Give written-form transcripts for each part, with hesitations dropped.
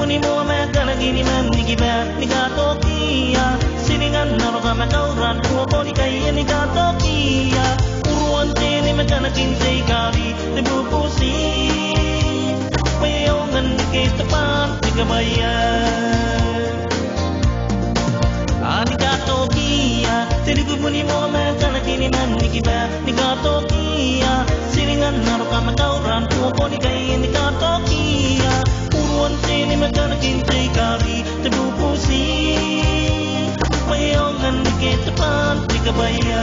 puni mo me kana gini man ni giba ni gato kia siningan naro kama kauran tuo poni kai ni gato kia uruan tini me kana kinsei kari te bupusi payongan ni ke tepan ni kabaya ani gato kia tini puni mo me kana gini man ni giba ni gato kia siningan naro kama kauran tuo poni kai ni gato kia uruan tini me kana kinsei kari te bupusi payongan ni ke tepan ni kabaya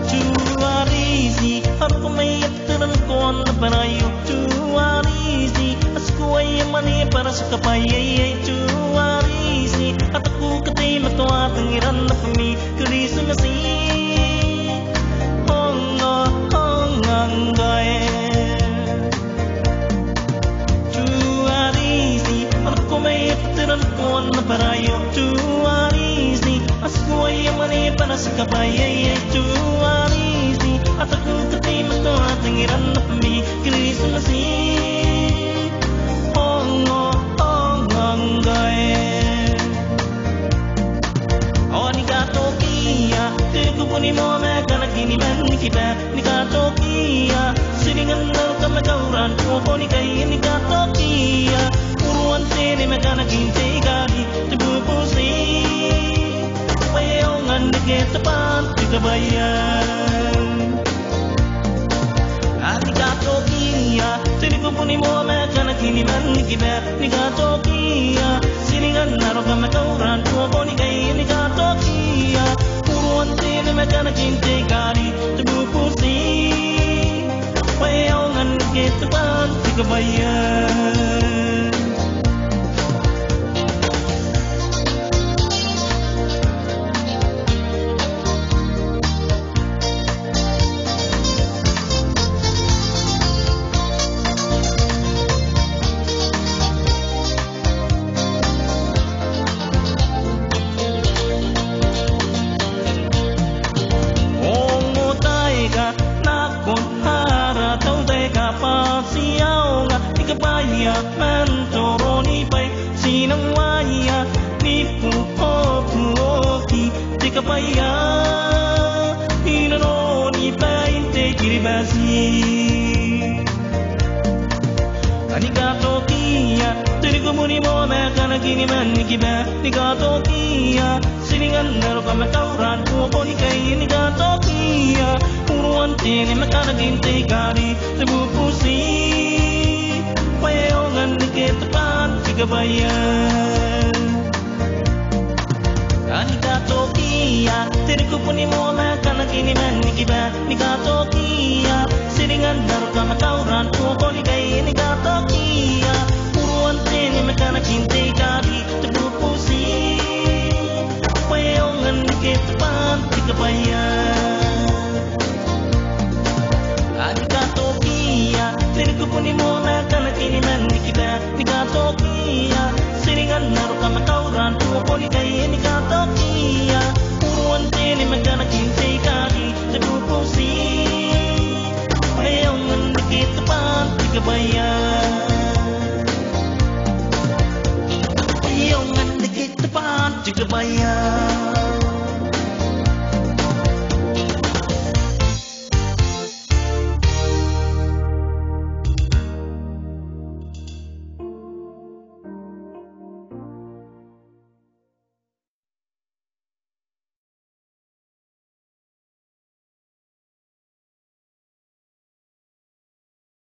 Tuarizi aku mayat teran kon barayo Tuarizi askuay mani para sa kapayay Tuarizi at ako katay matwa tangiran na pami Kuriso nga si Honganggay Tuarizi ako mayat teran kon barayo Tuarizi askuay mani para sa kapayay Tuarizi at ako katay matwa tangiran na pami Kuriso nga si Honganggay Oh ni gato kia Tigo puni mo me kana kini man ni kita Ni gato kia Siningan na kama kauran Tuo ni kai ni gato kia Uruan tini me kana kinte kari Tibu pusi Payongan ni kita pan Tiga bayan Ni gato kia Tigo puni mo me kana kini man ni kita Ni gato kia Siningan na kama kauran Tuo ni kai ni gato kia Uruan tini me kana kinte kari Tibu pusi Payongan ni kita pan Tiga bayan Ni gato kia Tigo muni mo me kana kini man ni giba Ni gato kia Siningan naro kama kauran Tuo ni kai ni gato kia Uruan tini me kana kinte kari Tebu pusi Payongan ni ketepan Tiga bayan Ni gato kia Tigo muni mo me kana kini man ni giba Ni gato kia Siningan naro kama kauran Tuo ni kai ni gato kia Uruan tini me kana kinte kari Tebu pusi Payongan ni ketepan Tiga bayan Ni gato kia Tigo puni mo me kana kini man ni giba Ni gato kia Siningan naro kama kauran Tuo ni kai ni gato kia Uruan tini me kana kinte kari Tebu pusi Payongan ni ketepan Tiga bayan Payongan ni ketepan Tiga bayan